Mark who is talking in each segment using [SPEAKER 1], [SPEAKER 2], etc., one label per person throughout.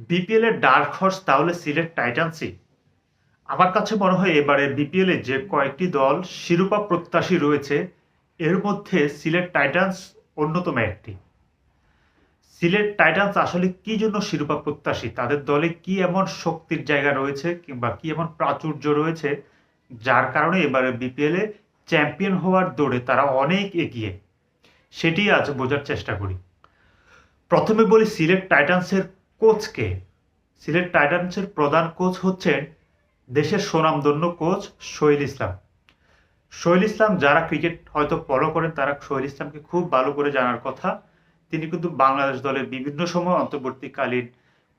[SPEAKER 1] BPL এর dark horse তাহলে সিলেট টাইটান্সই। আমার কাছে মনে হয় এবারে বিপিএল এ যে কয়েকটি দল শিরোপা প্রত্যাশী রয়েছে এর মধ্যে সিলেট টাইটান্স অন্যতম একটি। সিলেট টাইটান্স আসলে কি জন্য শিরোপা প্রত্যাশী, তাদের দলে কি এমন শক্তির জায়গা রয়েছে কিংবা কি এমন প্রাচুর্য রয়েছে যার কারণে এবারে বিপিএল এ চ্যাম্পিয়ন হওয়ার দৌড়ে তারা অনেক এগিয়ে, সেটি আজ বোঝার চেষ্টা করি। প্রথমে বলি সিলেট টাইটান্সের কোচকে। সিলেট টাইটান্সের প্রধান কোচ হচ্ছেন দেশের স্বনামধন্য কোচ সোহেল ইসলাম। সোহেল ইসলাম যারা ক্রিকেট হয়তো ফলো করেন তারা সোহেল ইসলামকে খুব ভালো করে জানার কথা। তিনি কিন্তু বাংলাদেশ দলের বিভিন্ন সময় অন্তর্বর্তীকালীন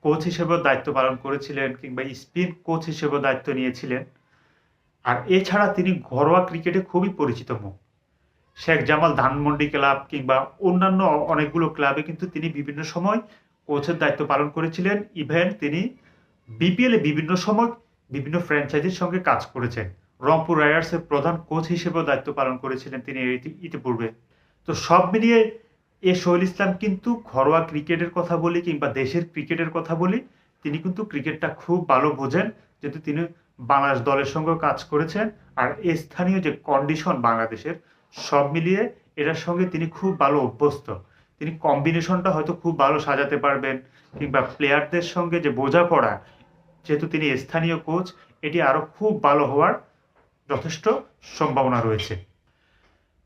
[SPEAKER 1] কোচ হিসেবেও দায়িত্ব পালন করেছিলেন কিংবা স্পিন কোচ হিসেবেও দায়িত্ব নিয়েছিলেন। আর এছাড়া তিনি ঘরোয়া ক্রিকেটে খুবই পরিচিত মুখ। শেখ জামাল ধানমন্ডি ক্লাব কিংবা অন্যান্য অনেকগুলো ক্লাবে কিন্তু তিনি বিভিন্ন সময় কোচের দায়িত্ব পালন করেছিলেন। ইভেন তিনি বিপিএল এ বিভিন্ন সময় বিভিন্ন ফ্র্যাঞ্চাইজির সঙ্গে কাজ করেছেন। রংপুর রাইডার্সের প্রধান কোচ হিসেবেও দায়িত্ব পালন করেছিলেন তিনি ইতিপূর্বে। তো সব মিলিয়ে সোহেল ইসলাম কিন্তু ঘরোয়া ক্রিকেটের কথা বলি কিংবা দেশের ক্রিকেটের কথা বলি, তিনি কিন্তু ক্রিকেটটা খুব ভালো বোঝেন, যেহেতু তিনি বাংলাদেশ দলের সঙ্গেও কাজ করেছেন। আর স্থানীয় যে কন্ডিশন বাংলাদেশের, সব মিলিয়ে এটার সঙ্গে তিনি খুব ভালো অভ্যস্ত। তিনি কম্বিনেশনটা হয়তো খুব ভালো সাজাতে পারবেন কিংবা প্লেয়ারদের সঙ্গে যে বোঝাপড়া, যেহেতু তিনি স্থানীয় কোচ, এটি আরো খুব ভালো হওয়ার যথেষ্ট সম্ভাবনা রয়েছে।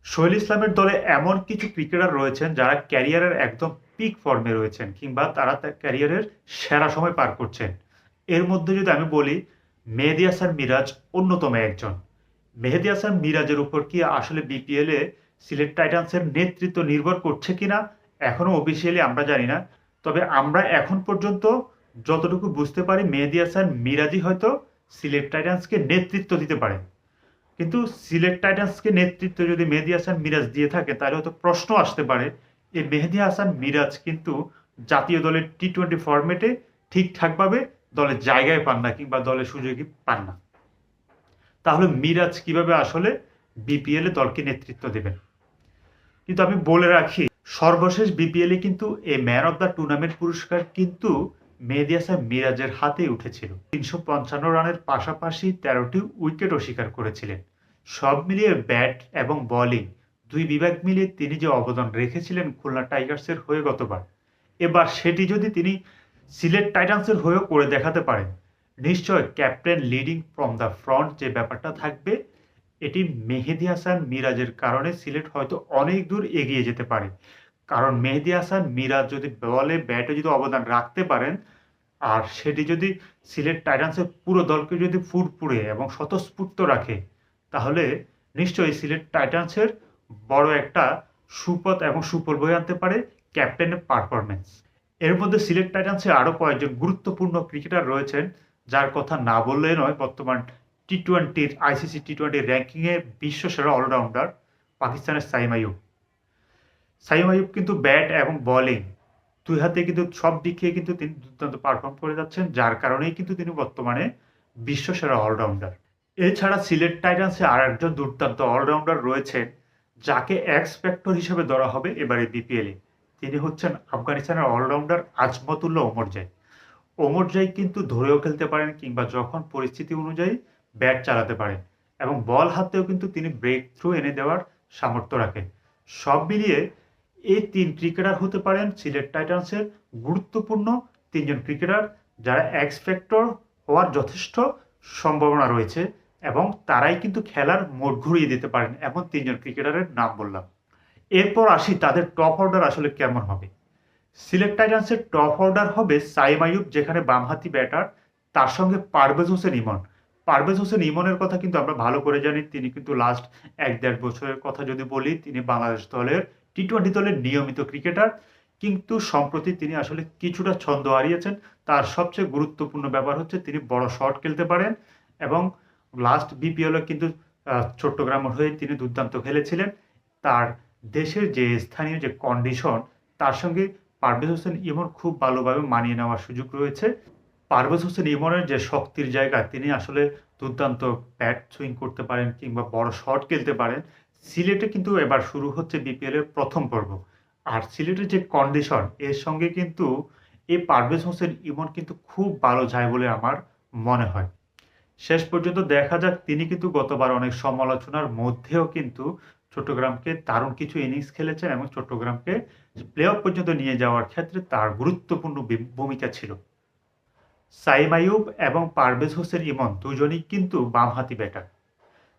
[SPEAKER 1] সোহেল ইসলামের দলে এমন কিছু ক্রিকেটার রয়েছেন যারা ক্যারিয়ারের একদম পিক ফর্মে রয়েছেন কিংবা তারা তার ক্যারিয়ারের সেরা সময় পার করছেন। এর মধ্যে যদি আমি বলি, মেহেদী হাসান মিরাজ অন্যতম একজন। মেহেদী হাসান মিরাজের উপর কি আসলে বিপিএল এ সিলেট টাইটান্সের নেতৃত্ব নির্ভর করছে কিনা এখনো অফিসিয়ালি আমরা জানি না। তবে আমরা এখন পর্যন্ত যতটুকু বুঝতে পারি, মেহেদী হাসান মিরাজই হয়তো সিলেট টাইটান্সকে নেতৃত্ব দিতে পারে। কিন্তু সিলেট টাইটান্সকে নেতৃত্ব যদি মেহেদী হাসান মিরাজ দিয়ে থাকে তাহলে হয়তো প্রশ্ন আসতে পারে, এই মেহেদী হাসান মিরাজ কিন্তু জাতীয় দলের টি-20 ফরম্যাটে ঠিকঠাকভাবে দলের জায়গায় পান না কিংবা দলের সুযোগই পান না। তাহলে মিরাজ কিভাবে আসলে বিপিএল এ দলকে নেতৃত্ব দেবেন? কিন্তু আমি বলে রাখি, সর্বশেষ বিপিএল এ কিন্তু এই ম্যান অফ দ্য টুর্নামেন্ট পুরস্কার কিন্তু মেহেদী হাসান মিরাজের হাতেই উঠেছিল। 355 রানের পাশাপাশি 13টি উইকেটও শিকার করেছিলেন। সব মিলিয়ে ব্যাট এবং বোলিং দুই বিভাগ মিলিয়ে তিনি যে অবদান রেখেছিলেন খুলনা টাইগার্সের হয়ে গতবার, এবার সেটি যদি তিনি সিলেট টাইটান্সের হয়েও করে দেখাতে পারেন, নিশ্চয় captain leading from the front যে ব্যাপারটা থাকবে, এটি মেহেদী হাসান মিরাজের কারণে সিলেট হয়তো অনেক দূর এগিয়ে যেতে পারে। কারণ মেহেদী হাসান মিরাজ যদি বলে ব্যাটে যদি অবদান রাখতে পারেন, আর সেটি যদি সিলেট টাইটান্সের পুরো দলকে যদি ফুরফুরে এবং স্বতঃস্ফূর্ত রাখে, তাহলে নিশ্চয়ই সিলেট টাইটান্সের বড় একটা সুপথ এবং সুফল বয়ে আনতে পারে ক্যাপ্টেনের পারফরমেন্স। এর মধ্যে সিলেট টাইটান্সে আরও কয়েকজন গুরুত্বপূর্ণ ক্রিকেটার রয়েছেন যার কথা না বললে নয়। বর্তমান টি-20 আইসিসি টি-20 র্যাঙ্কিংয়ে বিশ্বসেরা অলরাউন্ডার পাকিস্তানের সাইম আইয়ুব। সাইম আইয়ুব কিন্তু ব্যাট এবং বোলিং দুই হাতে কিন্তু সব দিক থেকে কিন্তু তিনি দুর্দান্ত পারফর্ম করে যাচ্ছেন, যার কারণেই কিন্তু তিনি বর্তমানে বিশ্বসেরা অলরাউন্ডার। এছাড়া সিলেট টাইটান্সে আর একজন দুর্দান্ত অলরাউন্ডার রয়েছেন যাকে এক্স ফ্যাক্টর হিসেবে ধরা হবে এবারে বিপিএল এ। তিনি হচ্ছেন আফগানিস্তানের অলরাউন্ডার আজমতুল্লাহ ওমরজাই। ওমরজাই কিন্তু ধরেও খেলতে পারেন কিংবা যখন পরিস্থিতি অনুযায়ী ব্যাট চালাতে পারেন এবং বল হাতেও কিন্তু তিনি ব্রেক থ্রু এনে দেওয়ার সামর্থ্য রাখেন। সব মিলিয়ে এই তিন ক্রিকেটার হতে পারেন সিলেট টাইটান্সের গুরুত্বপূর্ণ তিনজন ক্রিকেটার যারা এক্স ফ্যাক্টর হওয়ার যথেষ্ট সম্ভাবনা রয়েছে এবং তারাই কিন্তু খেলার মোড় ঘুরিয়ে দিতে পারেন। এমন তিনজন ক্রিকেটারের নাম বললাম। এরপর আসি তাদের টপ অর্ডার আসলে কেমন হবে। সিলেট টাইটান্সের টপ অর্ডার হবে সাইম আইয়ুব, যেখানে বামহাতি ব্যাটার, তার সঙ্গে পারভেজ হোসেন ইমন। পারভেজ হোসেন ইমনের কথা কিন্তু আমরা ভালো করে জানি, তিনি কিন্তু লাস্ট 1-1.5 বছরের কথা যদি বলি, তিনি বাংলাদেশ দলের টি-20 দলের নিয়মিত ক্রিকেটার। কিন্তু সম্প্রতি তিনি আসলে কিছুটা ছন্দ হারিয়েছেন। তার সবচেয়ে গুরুত্বপূর্ণ ব্যাপার হচ্ছে তিনি বড় শট খেলতে পারেন এবং লাস্ট বিপিএল কিন্তু চট্টগ্রামের হয়ে তিনি দুর্দান্ত খেলেছিলেন। তার দেশের যে স্থানীয় যে কন্ডিশন, তার সঙ্গে পারভেজ হোসেন ইমন খুব ভালোভাবে মানিয়ে নেওয়ার সুযোগ রয়েছে। পারভেজ হোসেন ইমনের যে শক্তির জায়গা, তিনি আসলে দুর্দান্ত ব্যাট সুইং করতে পারেন কিংবা বড় শট খেলতে পারেন। সিলেটে কিন্তু এবার শুরু হচ্ছে বিপিএল এর প্রথম পর্ব। আর সিলেটের যে কন্ডিশন, এর সঙ্গে কিন্তু এই পারভেজ হোসেন ইমন কিন্তু খুব ভালো যায় বলে আমার মনে হয়। শেষ পর্যন্ত দেখা যাক, তিনি কিন্তু গতবার অনেক সমালোচনার মধ্যেও কিন্তু চট্টগ্রামকে দারুণ কিছু ইনিংস খেলেছেন এবং চট্টগ্রামকে প্লে অফ পর্যন্ত নিয়ে যাওয়ার ক্ষেত্রে তার গুরুত্বপূর্ণ ভূমিকা ছিল। সাইম আইয়ুব এবং পারভেজ হোসেন ইমন দুজনেই কিন্তু বামহাতি ব্যাটার।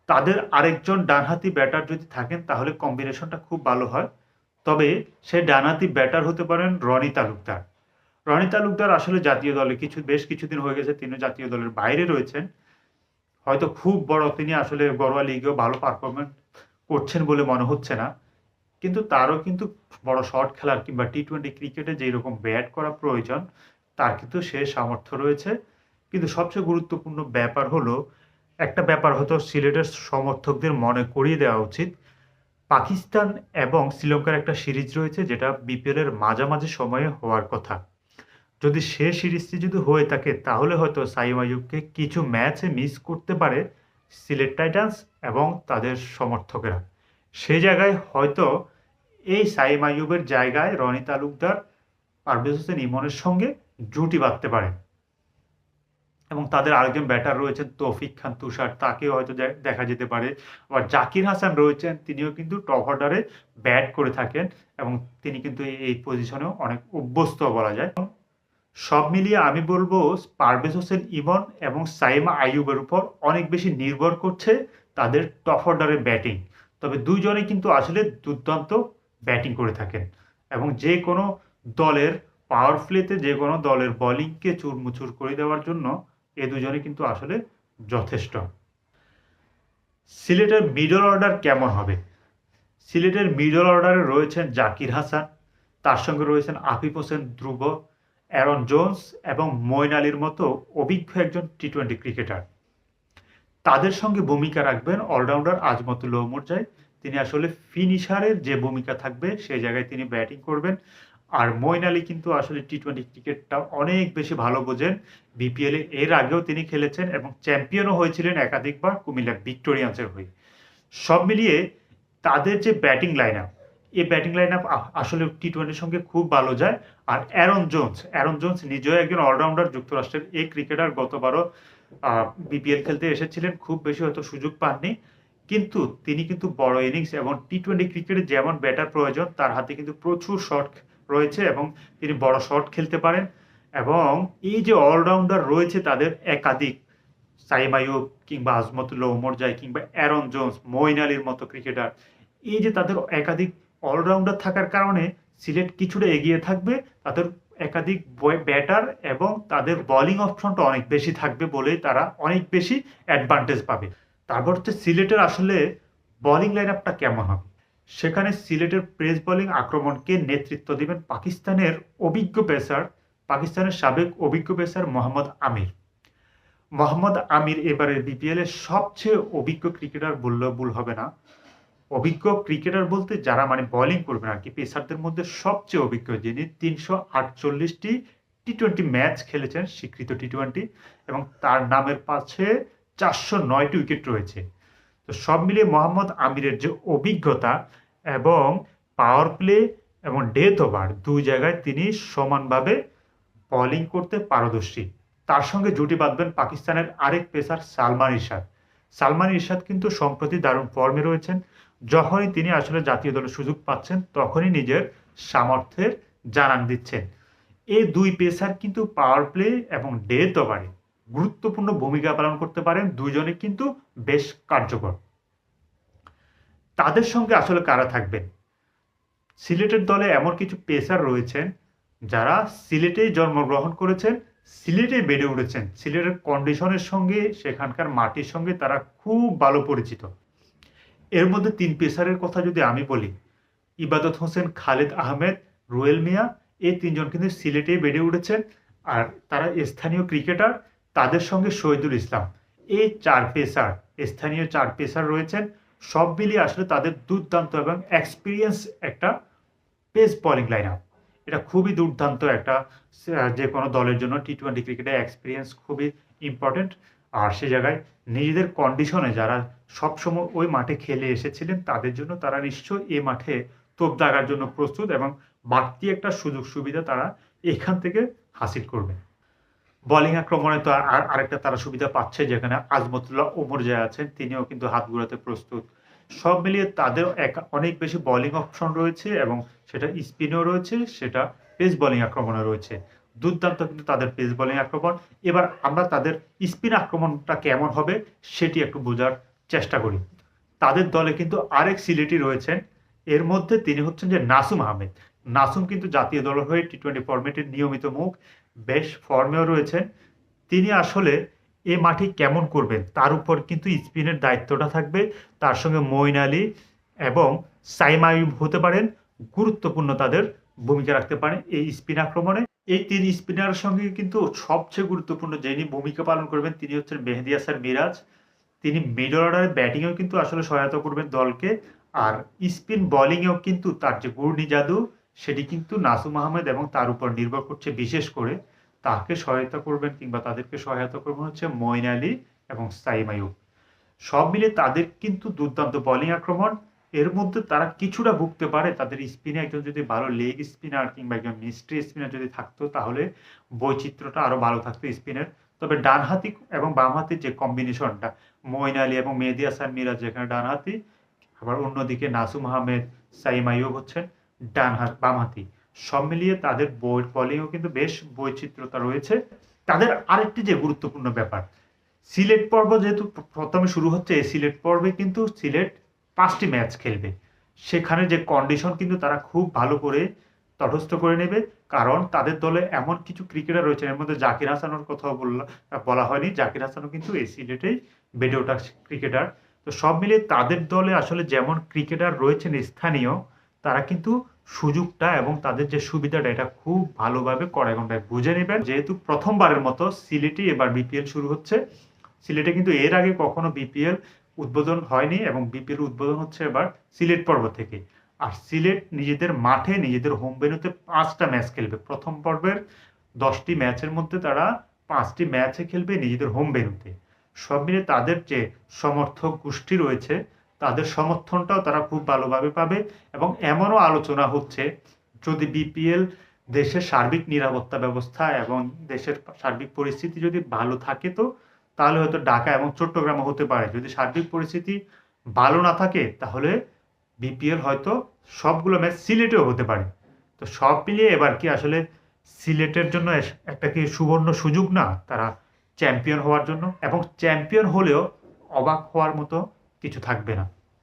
[SPEAKER 1] তাদের আরেকজন ডানহাতি ব্যাটার যদি থাকেন তাহলে কম্বিনেশনটা খুব ভালো হয়। তবে সে ডানহাতি ব্যাটার হতে পারেন রনি তালুকদার। রনি তালুকদার আসলে জাতীয় দলে বেশ কিছুদিন হয়ে গেছে তিনি জাতীয় দলের বাইরে রয়েছেন। হয়তো খুব বড় তিনি আসলে ঘরোয়া লিগেও ভালো পারফরম্যান্স করছেন বলে মনে হচ্ছে না। কিন্তু তারও কিন্তু বড় শট খেলার কিংবা টি-20 ক্রিকেটে যেরকম ব্যাট করা প্রয়োজন তার কিন্তু সে সামর্থ্য রয়েছে। কিন্তু সবচেয়ে গুরুত্বপূর্ণ ব্যাপার হলো, একটা ব্যাপার হয়তো সিলেটের সমর্থকদের মনে করিয়ে দেওয়া উচিত। পাকিস্তান এবং শ্রীলঙ্কার একটা সিরিজ রয়েছে যেটা বিপিএল এর মাঝামাঝি সময়ে হওয়ার কথা। যদি সে সিরিজটি যদি হয়ে থাকে তাহলে হয়তো সাইম আইয়ুবকে কিছু ম্যাচে মিস করতে পারে সিলেট টাইটান্স এবং তাদের সমর্থকেরা। সেই জায়গায় হয়তো এই সাইম আইয়ুবের জায়গায় রনি তালুকদার পারভেজ হোসেন ইমনের সঙ্গে জুটি বাঁধতে পারেন এবং তাদের আরেকজন ব্যাটার রয়েছেন তৌফিক খান তুষার, তাকেও হয়তো দেখা যেতে পারে। আবার জাকির হাসান রয়েছেন, তিনিও কিন্তু টপ অর্ডারে ব্যাট করে থাকেন এবং তিনি কিন্তু এই পজিশনেও অনেক অভ্যস্ত বলা যায়। সব মিলিয়ে আমি বলবো পারভেজ হোসেন ইমন এবং সাইম আইয়ুবের উপর অনেক বেশি নির্ভর করছে তাদের টপ অর্ডারের ব্যাটিং। তবে দুইজনে কিন্তু আসলে দুর্দান্ত ব্যাটিং করে থাকেন এবং যে কোনো দলের পাওয়ার প্লেতে যে কোনো দলের বোলিংকে চুরমুচুর করে দেওয়ার জন্য এ দুজনে কিন্তু আসলে যথেষ্ট। সিলেটের মিডল অর্ডার কেমন হবে? সিলেটের মিডল অর্ডারে রয়েছেন জাকির হাসান, তার সঙ্গে রয়েছেন আফিফ হোসেন ধ্রুব, অ্যারন জোন্স এবং মঈন আলীর মতো অভিজ্ঞ একজন টি-20 ক্রিকেটার। তাদের সঙ্গে ভূমিকা রাখবেন অলরাউন্ডার আজমতুল্লাহ মুরজাই। তিনি আসলে ফিনিশারের যে ভূমিকা থাকবে সেই জায়গায় তিনি ব্যাটিং করবেন। আর মঈন আলী কিন্তু আসলে টি-20 ক্রিকেটটা অনেক বেশি ভালো বোঝেন। বিপিএলে এর আগেও তিনি খেলেছেন এবং চ্যাম্পিয়নও হয়েছিলেন একাধিকবার কুমিল্লা ভিক্টোরিয়ান্সের হয়ে। সব মিলিয়ে তাদের যে ব্যাটিং লাইন আপ, এই ব্যাটিং লাইন আপ আসলে টি-20 সঙ্গে খুব ভালো যায়। আর অ্যারন জোন্স নিজেও একজন অলরাউন্ডার, যুক্তরাষ্ট্রের এই ক্রিকেটার। গতবারও বিপিএল খেলতে এসেছিলেন, খুব বেশি হয়তো সুযোগ পাননি, কিন্তু তিনি কিন্তু বড় ইনিংস এবং টি-20 ক্রিকেটে যেমন ব্যাটার প্রয়োজন তার হাতে কিন্তু প্রচুর শট রয়েছে এবং তিনি বড় শট খেলতে পারেন। এবং এই যে অলরাউন্ডার রয়েছে তাদের একাধিক, সাইম আইয়ুব কিংবা আজমতুল্লাহ উমরজাই কিংবা অ্যারন জোন্স, মঈন আলীর মতো ক্রিকেটার, এই যে তাদের একাধিক অলরাউন্ডার থাকার কারণে সিলেট কিছুটা এগিয়ে থাকবে। তাদের একাধিক ব্যাটার এবং তাদের বোলিং অপশনটা অনেক বেশি থাকবে বলেই তারা অনেক বেশি অ্যাডভান্টেজ পাবে। তারপর হচ্ছে সিলেটের আসলে বোলিং লাইন আপটা কেমন হবে। সেখানে সিলেটের পেস বোলিং আক্রমণকে নেতৃত্ব দিবেন পাকিস্তানের সাবেক অভিজ্ঞ পেসার মোহাম্মদ আমির এবারের বিপিএল এর সবচেয়ে অভিজ্ঞ ক্রিকেটার বললেও ভুল হবে না। অভিজ্ঞ ক্রিকেটার বলতে যারা মানে বোলিং করবেন আর কি, পেসারদের মধ্যে সবচেয়ে অভিজ্ঞ, যিনি 348টি টি-20 ম্যাচ খেলেছেন, স্বীকৃত টি-20, এবং তার নামের পাশে 409টি উইকেট রয়েছে। তো সব মিলিয়ে মোহাম্মদ আমিরের যে অভিজ্ঞতা এবং পাওয়ার প্লে এবং ডেথ ওভার দুই জায়গায় তিনি সমানভাবে বোলিং করতে পারদর্শী। তার সঙ্গে জুটি বাঁধবেন পাকিস্তানের আরেক পেসার সালমান ইরশাদ কিন্তু সম্প্রতি দারুণ ফর্মে রয়েছেন। যখনই তিনি আসলে জাতীয় দলে সুযোগ পাচ্ছেন তখনই নিজের সামর্থ্যের জানান দিচ্ছেন। এই দুই পেসার কিন্তু পাওয়ার প্লে এবং ডেথ ওভারে গুরুত্বপূর্ণ ভূমিকা পালন করতে পারেন, দুইজনে কিন্তু বেশ কার্যকর। তাদের সঙ্গে আসলে কারা থাকবেন? সিলেটের দলে এমন কিছু পেসার রয়েছেন যারা সিলেটেই জন্মগ্রহণ করেছেন, সিলেটে বেড়ে উঠেছেন, সিলেটের কন্ডিশনের সঙ্গে সেখানকার মাটির সঙ্গে তারা খুব ভালো পরিচিত। এর মধ্যে 3 পেসারের কথা যদি আমি বলি, ইবাদত হোসেন, খালেদ আহমেদ, রুয়েল মিয়া, এই 3 জন কিন্তু সিলেটেই বেড়ে উঠেছেন আর তারা স্থানীয় ক্রিকেটার। তাদের সঙ্গে শহীদুল ইসলাম, এই 4 পেসার, স্থানীয় 4 পেসার রয়েছেন। সব মিলিয়ে আসলে তাদের দুর্দান্ত এবং এক্সপিরিয়েন্স একটা পেস বোলিং লাইন আপ। এটা খুবই দুর্দান্ত একটা, যে কোনো দলের জন্য টি-20 ক্রিকেটে এক্সপিরিয়েন্স খুবই ইম্পর্টেন্ট। আর সে জায়গায় নিজেদের কন্ডিশনে যারা সবসময় ওই মাঠে খেলে এসেছিলেন তাদের জন্য তারা নিশ্চয়ই এই মাঠে তোপ দাগার জন্য প্রস্তুত এবং বাড়তি একটা সুযোগ সুবিধা তারা এখান থেকে হাসিল করবে। বোলিং আক্রমণে তো আরেকটা তারা সুবিধা পাচ্ছে, যেখানে আজমতুল্লাহ ওমর যে আছেন তিনিও কিন্তু হাত ঘুরাতে প্রস্তুত। সব মিলিয়ে তাদের অনেক বেশি বোলিং অপশন রয়েছে, এবং সেটা স্পিনেও রয়েছে, সেটা পেস বোলিং আক্রমণে রয়েছে। দুর্দান্ত কিন্তু তাদের পেস বোলিং আক্রমণ। এবার আমরা তাদের স্পিন আক্রমণটা কেমন হবে সেটি একটু বোঝার চেষ্টা করি। তাদের দলে কিন্তু আরেক সিলেটি রয়েছেন, এর মধ্যে তিনি হচ্ছেন যে নাসুম আহমেদ। নাসুম কিন্তু জাতীয় দলের হয়ে টি-20 ফরম্যাটের নিয়মিত মুখ, বেশ ফর্মেও রয়েছেন। তিনি আসলে এ মাঠে কেমন করবেন তার উপর কিন্তু স্পিনের দায়িত্বটা থাকবে। তার সঙ্গে মঈন আলী এবং সাইম আইয়ুব হতে পারেন গুরুত্বপূর্ণ, তাদের ভূমিকা রাখতে পারেন এই স্পিন আক্রমণে। এই ৩ স্পিনারের সঙ্গে কিন্তু সবচেয়ে গুরুত্বপূর্ণ যিনি ভূমিকা পালন করবেন তিনি হচ্ছেন মেহেদী হাসান মিরাজ। তিনি মিডল অর্ডারে ব্যাটিংয়েও কিন্তু আসলে সহায়তা করবেন দলকে, আর স্পিন বোলিংয়েও কিন্তু তার যে ঘূর্ণি জাদু সেটি কিন্তু নাসুম আহমেদ এবং তার উপর নির্ভর করছে। বিশেষ করে তাকে সহায়তা করবেন কিংবা তাদেরকে সহায়তা করবেন হচ্ছে মঈন আলী এবং সাইম আইয়ুব। সব মিলে তাদের কিন্তু দুর্দান্ত বোলিং আক্রমণ। এর মধ্যে তারা কিছুটা ভুগতে পারে, তাদের স্পিনে একজন যদি ভালো লেগ স্পিনার কিংবা একজন মিস্ট্রি স্পিনার যদি থাকতো তাহলে বৈচিত্র্যটা আরো ভালো থাকতো স্পিনের। তবে ডানহাতি এবং বামহাতির যে কম্বিনেশনটা, মঈন আলী এবং মেহেদী হাসান মিরাজ যেখানে ডানহাতি, আবার অন্যদিকে নাসুম আহমেদ, সাইম আইয়ুব হচ্ছেন বামহাতি। সব মিলিয়ে তাদের বোলিংও কিন্তু বেশ বৈচিত্র্যতা রয়েছে। তাদের আরেকটি যে গুরুত্বপূর্ণ ব্যাপার, সিলেট পর্ব যেহেতু প্রথমে শুরু হচ্ছে, এই সিলেট পর্বে কিন্তু সিলেট 5টি ম্যাচ খেলবে। সেখানে যে কন্ডিশন কিন্তু তারা খুব ভালো করে তটস্থ করে নেবে, কারণ তাদের দলে এমন কিছু ক্রিকেটার রয়েছে, এর মধ্যে জাকির হাসানের কথাও বলা হয়নি। জাকির হাসানও কিন্তু এই সিলেটেই বেড়ে ওঠা ক্রিকেটার। তো সব মিলিয়ে তাদের দলে আসলে যেমন ক্রিকেটার রয়েছেন স্থানীয়, তারা কিন্তু সুযোগটা এবং তাদের যে সুবিধাটা এটা খুব ভালোভাবে কড়াইগন্ডায় বুঝে নেবেন। যেহেতু প্রথমবারের মতো সিলেটে এবার বিপিএল শুরু হচ্ছে, সিলেটে কিন্তু এর আগে কখনো বিপিএল উদ্বোধন হয়নি, এবং বিপিএল উদ্বোধন হচ্ছে এবার সিলেট পর্ব থেকে। আর সিলেট নিজেদের মাঠে নিজেদের হোম ভেন্যুতে 5টা ম্যাচ খেলবে। প্রথম পর্বের 10টি ম্যাচের মধ্যে তারা 5টি ম্যাচে খেলবে নিজেদের হোম ভেন্যুতে। সব মিলে তাদের যে সমর্থক গোষ্ঠী রয়েছে তাদের সমর্থনটাও তারা খুব ভালোভাবে পাবে। এবং এমনও আলোচনা হচ্ছে, যদি বিপিএল দেশের সার্বিক নিরাপত্তা ব্যবস্থা এবং দেশের সার্বিক পরিস্থিতি যদি ভালো থাকে, তো তাহলে হয়তো ঢাকা এবং চট্টগ্রামও হতে পারে। যদি সার্বিক পরিস্থিতি ভালো না থাকে তাহলে বিপিএল হয়তো সবগুলো ম্যাচ সিলেটেও হতে পারে। তো সব মিলিয়ে এবার কি আসলে সিলেটের জন্য একটা কি সুবর্ণ সুযোগ না তারা চ্যাম্পিয়ন হওয়ার জন্য? এবং চ্যাম্পিয়ন হলেও অবাক হওয়ার মতো কিছু থাকবে না।